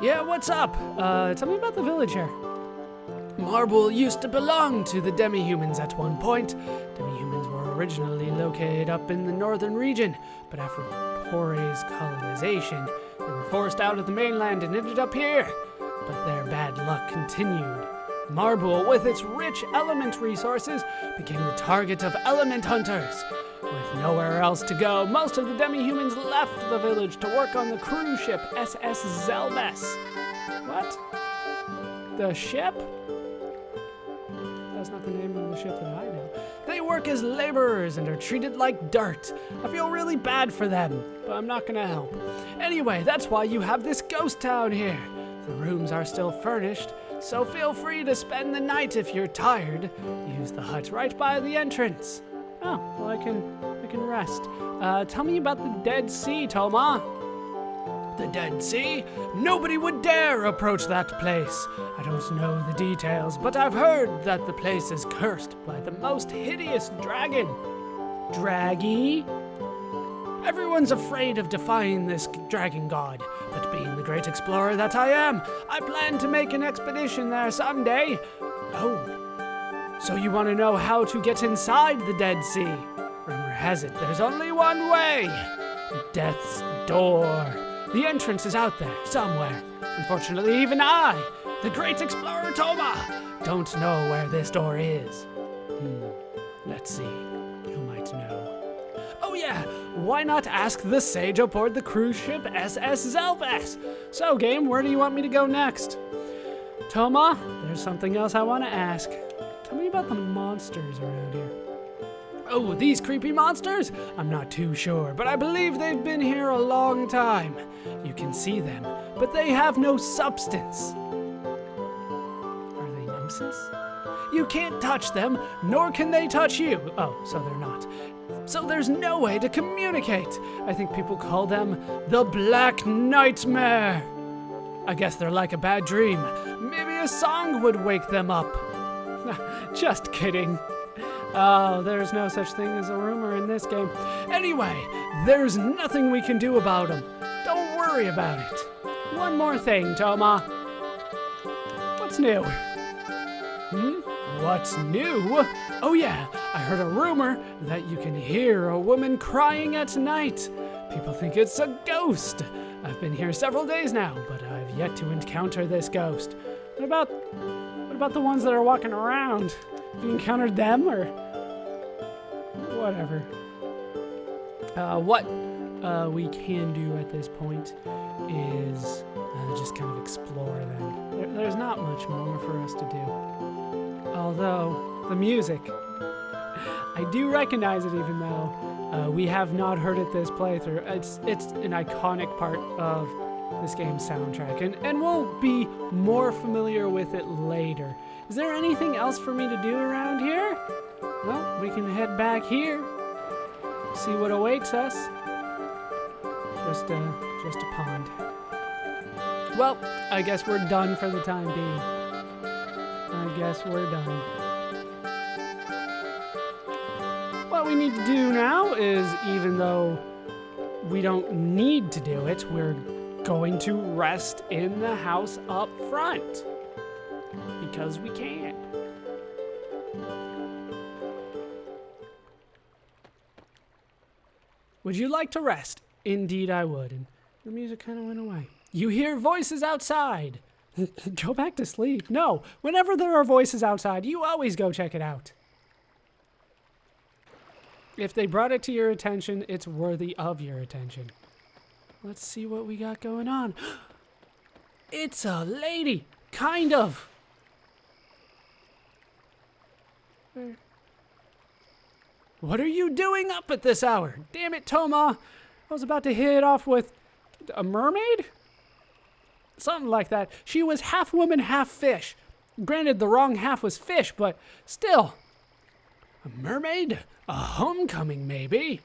Yeah, what's up? Tell me about the village here. Marbule used to belong to the demi-humans at one point. Demi-humans were originally located up in the northern region, but after Pore's colonization, they were forced out of the mainland and ended up here. But their bad luck continued. Marbule, with its rich element resources, became the target of element hunters. With nowhere else to go, most of the demi-humans left the village to work on the cruise ship SS Zelbes. What? The ship? That's not the name of the ship that I know. They work as laborers and are treated like dirt. I feel really bad for them, but I'm not gonna help. Anyway, that's why you have this ghost town here. The rooms are still furnished, so feel free to spend the night if you're tired. Use the hut right by the entrance. Oh, well I can rest. Tell me about the Dead Sea, Toma. The Dead Sea? Nobody would dare approach that place. I don't know the details, but I've heard that the place is cursed by the most hideous dragon. Draggy? Everyone's afraid of defying this dragon god, but being the great explorer that I am, I plan to make an expedition there someday. Oh, so you want to know how to get inside the Dead Sea? Rumor has it there's only one way. Death's Door. The entrance is out there, somewhere. Unfortunately, even I, the great explorer Toma, don't know where this door is. Let's see. Who might know? Oh yeah, why not ask the sage aboard the cruise ship SS Zelbes? So, game, where do you want me to go next? Toma, there's something else I want to ask. Tell me about the monsters around here. Oh, these creepy monsters? I'm not too sure, but I believe they've been here a long time. You can see them, but they have no substance. Are they gnosis? You can't touch them, nor can they touch you. Oh, so they're not. So there's no way to communicate. I think people call them the Black Nightmare. I guess they're like a bad dream. Maybe a song would wake them up. Just kidding. Oh, there's no such thing as a rumor in this game. Anyway, there's nothing we can do about them. Don't worry about it. One more thing, Toma. What's new? What's new? Oh yeah, I heard a rumor that you can hear a woman crying at night. People think it's a ghost. I've been here several days now, but I've yet to encounter this ghost. What about the ones that are walking around? Have you encountered them, or whatever? What we can do at this point is just kind of explore them. There's not much more for us to do. Although, the music. I do recognize it, even though we have not heard it this playthrough. It's an iconic part of this game's soundtrack, and we'll be more familiar with it later. Is there anything else for me to do around here? Well, we can head back here, see what awaits us. Just a pond. Well, I guess we're done for the time being. I guess we're done. What we need to do now is, even though we don't need to do it, we're going to rest in the house up front. Because we can. Would you like to rest? Indeed I would. And the music kind of went away. You hear voices outside. Go back to sleep. No, whenever there are voices outside, you always go check it out. If they brought it to your attention, it's worthy of your attention. Let's see what we got going on. It's a lady. Kind of. What are you doing up at this hour? Damn it, Toma. I was about to hit it off with a mermaid? Something like that. She was half woman, half fish. Granted, the wrong half was fish, but still. A mermaid? A homecoming, maybe?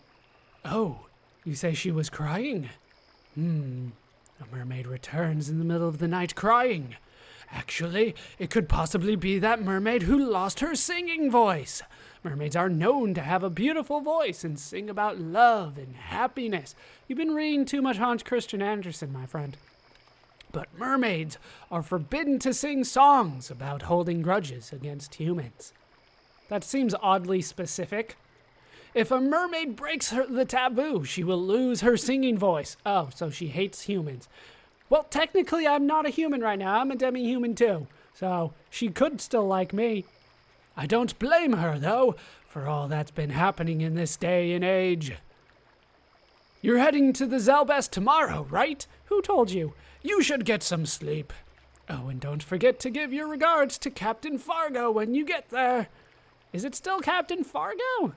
Oh, you say she was crying? A mermaid returns in the middle of the night crying. Actually, it could possibly be that mermaid who lost her singing voice. Mermaids are known to have a beautiful voice and sing about love and happiness. You've been reading too much Hans Christian Andersen, my friend. But mermaids are forbidden to sing songs about holding grudges against humans. That seems oddly specific. If a mermaid breaks the taboo, she will lose her singing voice. Oh, so she hates humans. Well, technically, I'm not a human right now. I'm a demi-human too. So she could still like me. I don't blame her, though, for all that's been happening in this day and age. You're heading to the Zelbest tomorrow, right? Who told you? You should get some sleep. Oh, and don't forget to give your regards to Captain Fargo when you get there. Is it still Captain Fargo?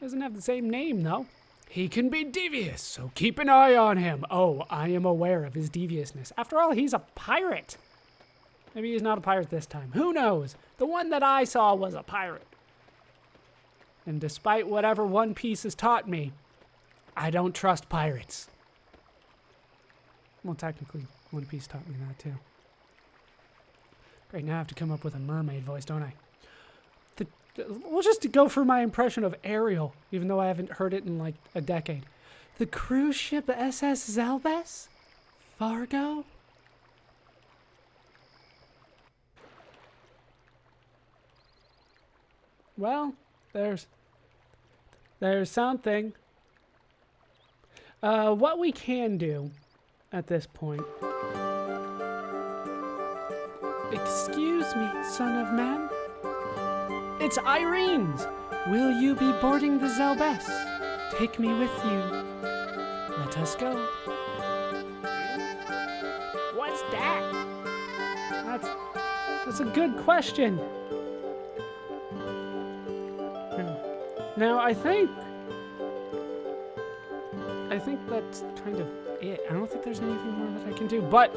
Doesn't have the same name, though. He can be devious, so keep an eye on him. Oh, I am aware of his deviousness. After all, he's a pirate. Maybe he's not a pirate this time. Who knows? The one that I saw was a pirate. And despite whatever One Piece has taught me, I don't trust pirates. Well, technically, One Piece taught me that, too. Great, now I have to come up with a mermaid voice, don't I? We'll just go for my impression of Ariel, even though I haven't heard it in like a decade. The cruise ship SS Zelbest? Fargo? Well, there's something. What we can do at this point. Excuse me, son of man. It's Irene's. Will you be boarding the Zelbest? Take me with you. Let us go. What's that? That's a good question. Now, I think that's kind of it. I don't think there's anything more that I can do. But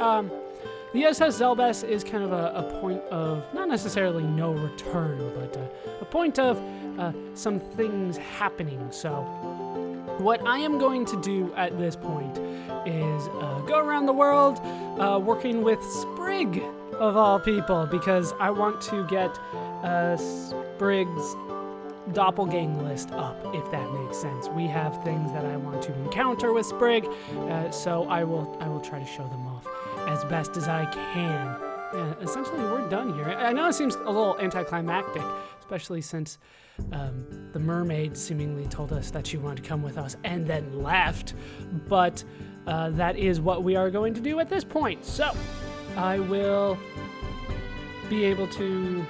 the SS Zelbest is kind of a point of, not necessarily no return, but a point of some things happening. So what I am going to do at this point is go around the world working with Sprigg, of all people, because I want to get Sprigg's doppelgang list up, if that makes sense. We have things that I want to encounter with Sprigg, so I will try to show them off as best as I can. Yeah, essentially, we're done here. I know it seems a little anticlimactic, especially since the mermaid seemingly told us that she wanted to come with us and then left, but that is what we are going to do at this point. So I will be able to,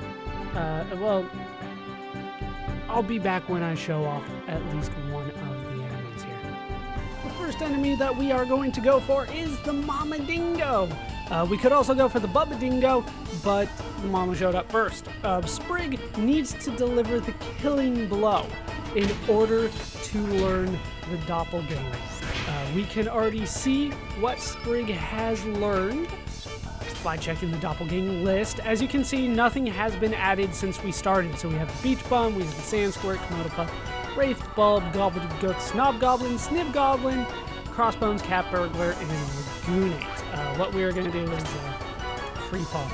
I'll be back when I show off at least one of the enemies here. The first enemy that we are going to go for is the Mama Dingo. We could also go for the Bubba Dingo, but the Mama showed up first. Sprigg needs to deliver the killing blow in order to learn the doppelganger. We can already see what Sprigg has learned by checking the doppelganger list. As you can see, nothing has been added since we started. So we have the Beach Bum, we have the Sand Squirt, Komodo Pup, Wraith Bulb, Gobbledygook, Snob Goblin, Snib Goblin, Crossbones, Cat Burglar, and Lagoonate. What we are going to do is free fall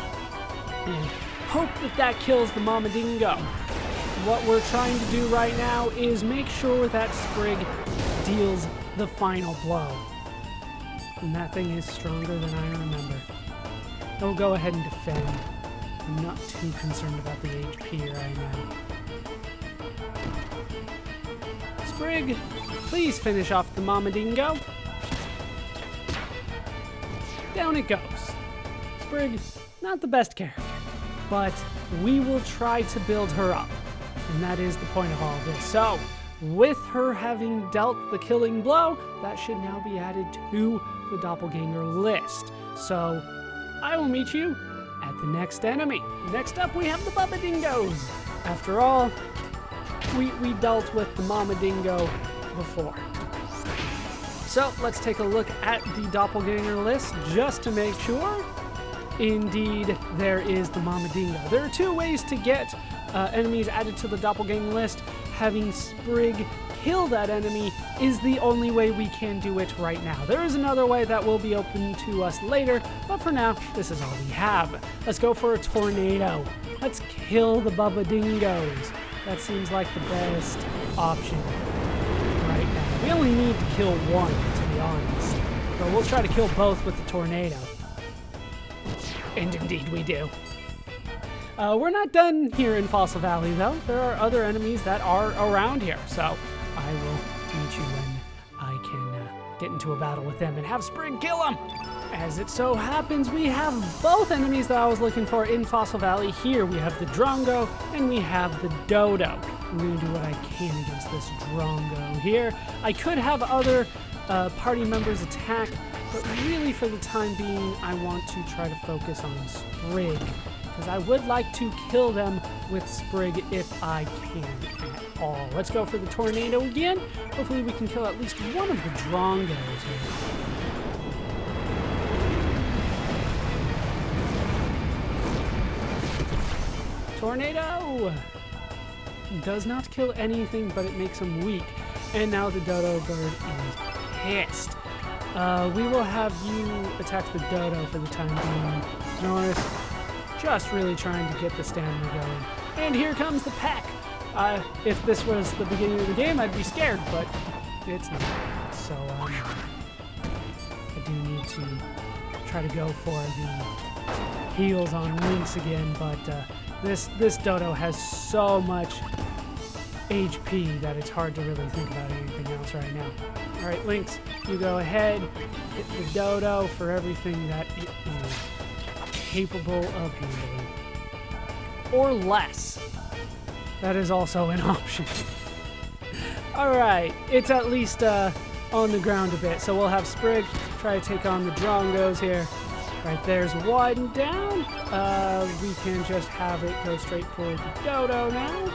and hope that kills the Mama Dingo. What we're trying to do right now is make sure that Sprigg deals the final blow. And that thing is stronger than I remember. I'll go ahead and defend. I'm not too concerned about the HP right now. Sprigg, please finish off the Mama Dingo. Down it goes. Sprigg, not the best character, but we will try to build her up. And that is the point of all of this. So, with her having dealt the killing blow, that should now be added to the doppelganger list. So, I will meet you at the next enemy. Next up, we have the Bubba Dingoes. After all, we dealt with the Mama Dingo before. So let's take a look at the doppelganger list just to make sure. Indeed, there is the Mama Dingo. There are two ways to get enemies added to the doppelganger list. Having Sprigg kill that enemy is the only way we can do it right now. There is another way that will be open to us later, but for now, this is all we have. Let's go for a tornado. Let's kill the Bubba Dingoes. That seems like the best option right now. We only need to kill one, to be honest. So we'll try to kill both with the tornado. And indeed we do. We're not done here in Fossil Valley, though. There are other enemies that are around here, so I will meet you when I can get into a battle with them and have Sprigg kill them. As it so happens, we have both enemies that I was looking for in Fossil Valley. Here we have the Drongo and we have the Dodo. I'm going to do what I can against this Drongo here. I could have other party members attack, but really for the time being, I want to try to focus on Sprigg, because I would like to kill them with Sprigg if I can at all. Let's go for the tornado again. Hopefully we can kill at least one of the Drongos here. Tornado! Does not kill anything, but it makes them weak. And now the Dodo bird is pissed. We will have you attack the Dodo for the time being. Norris, just really trying to get the stamina going. And here comes the pack. If this was the beginning of the game, I'd be scared, but it's not. So I do need to try to go for the heals on Lynx again, but this Dodo has so much HP that it's hard to really think about anything else right now. All right, Lynx, you go ahead, hit the Dodo for everything that it is capable of handling. Or less. That is also an option. All right, it's at least on the ground a bit, so we'll have Sprigg try to take on the Drongos here. Right, there's one down. We can just have it go straight for the Dodo now.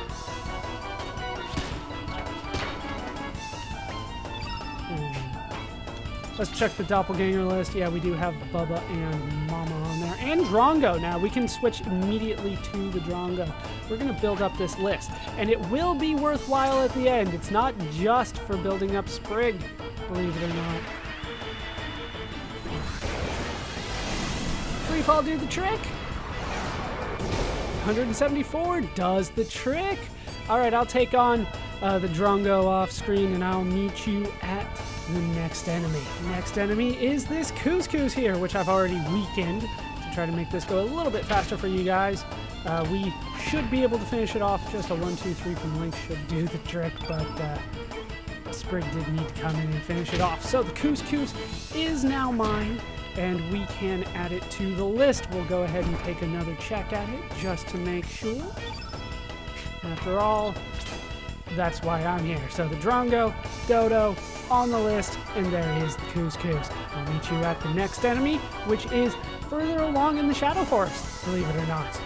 Let's check the doppelganger list. Yeah, we do have Bubba and Mama on there. And Drongo now. We can switch immediately to the Drongo. We're going to build up this list. And it will be worthwhile at the end. It's not just for building up Sprigg, believe it or not. Free fall do the trick. 174 does the trick. All right, I'll take on the Drongo off screen and I'll meet you at the next enemy. Next enemy is this Couscous here, which I've already weakened to try to make this go a little bit faster for you guys. We should be able to finish it off. Just a 1, 2, 3 from Link should do the trick, but Sprigg did need to come in and finish it off. So the Couscous is now mine, and we can add it to the list. We'll go ahead and take another check at it just to make sure. After all, that's why I'm here. So the Drongo, Dodo, on the list, and there is the Couscous. I'll meet you at the next enemy, which is further along in the Shadow Forest, believe it or not.